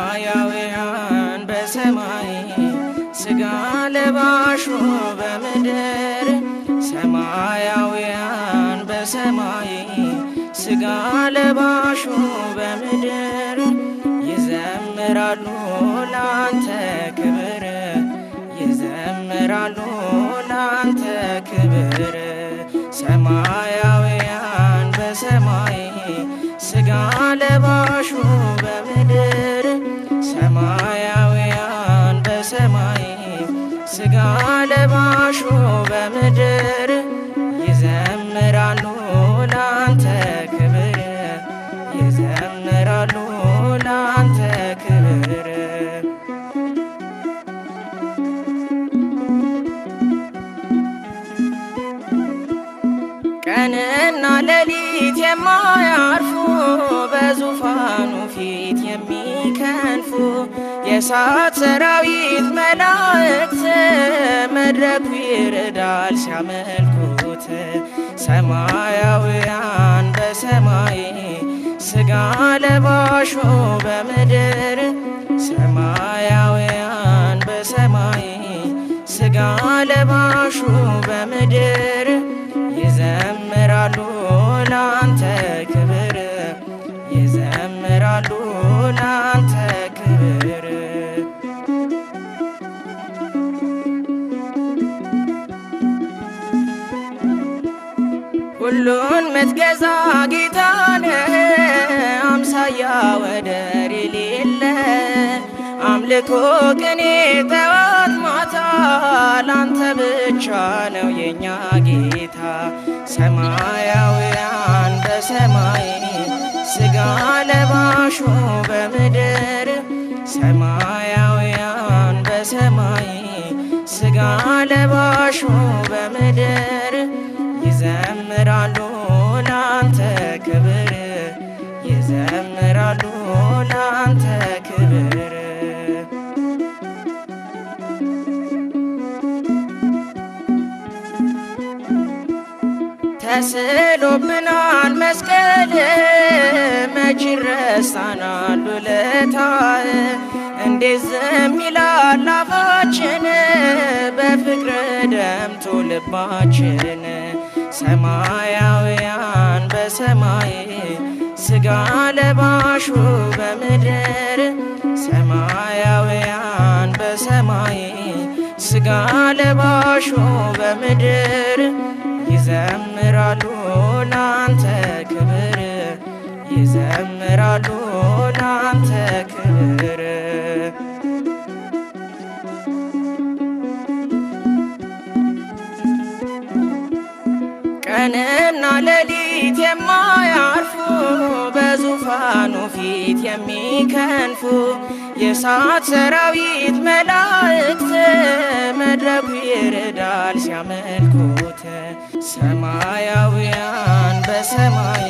ሰማያውያን በሰማይ ስጋ ለባሹ በምድር ሰማያውያን በሰማይ ስጋ ለባሹ በምድር ይዘምራሉ ላንተ ክብር ይዘምራሉ ላንተ ክብር ሰማያውያን በሰማይ ስጋ ለባሹ በምድር ሰማያውያን በሰማይ ስጋ ለባሹ በምድር ይዘምራሉ ላንተ ክብር ይዘምራሉ ላንተ ክብር ቀንና ሌሊት የማያርፉ በዙፋኑ ፊት የሚከንፉ የእሳት ሰራዊት መላእክት መድረኩ ይርዳል ሲያመልኩት ሰማያውያን በሰማይ ስጋ ለባሹ በምድር ሰማያውያን በሰማይ ስጋ ለባሹ በምድር ይዘምራሉ ላንተ ክብር ይዘምራሉ ላንተ ክብር ሁሉን ምትገዛ ጌታ ነህ አምሳያ ወደር የሌለ አምልኮ ቅኔ ጠዋት ማታ ላንተ ብቻ ነው የኛ ጌታ ሰማያውያን በሰማይ ስጋ ለባሹ በምድር ሰማያውያን በሰማይ ስጋ ለባሹ በምድር ይዘምራሉ ላንተ ክብር ይዘምራሉ ላንተ ክብር ተስሎብናል መስቀል መች ይረሳናል ውለታህ እንዴት ዝም ይላል አፋችን በፍቅር ደምቶ ልባችን ሰማያውያን በሰማይ ስጋ ለባሹ በምድር ሰማያውያን በሰማይ ስጋ ለባሹ በምድር ይዘምራሉ ላንተ ክብር ይዘምራሉ ላንተ ክብር ቀንና ሌሊት የማያርፉ በዙፋኑ ፊት የሚከንፉ የእሳት ሰራዊት መላእክት መድረኩ ይርዳል ሲያመልኩት ሰማያውያን በሰማይ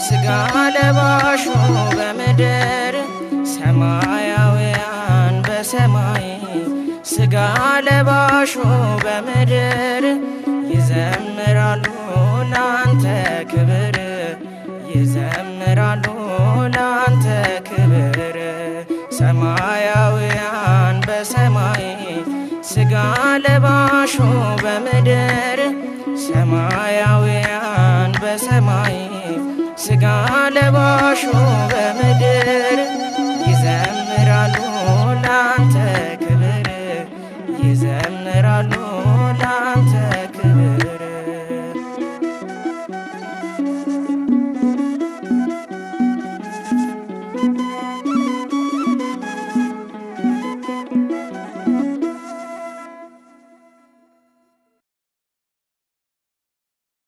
ስጋ ለባሹ በምድር ሰማያውያን በሰማይ ስጋ ለባሹ በምድር ይዘምራሉ ላንተ ክብር ይዘምራሉ ላንተ ክብር ሰማያውያን በሰማይ ስጋ ለባሹ በምድር ሰማያውያን በሰማይ ስጋ ለባሹ በምድር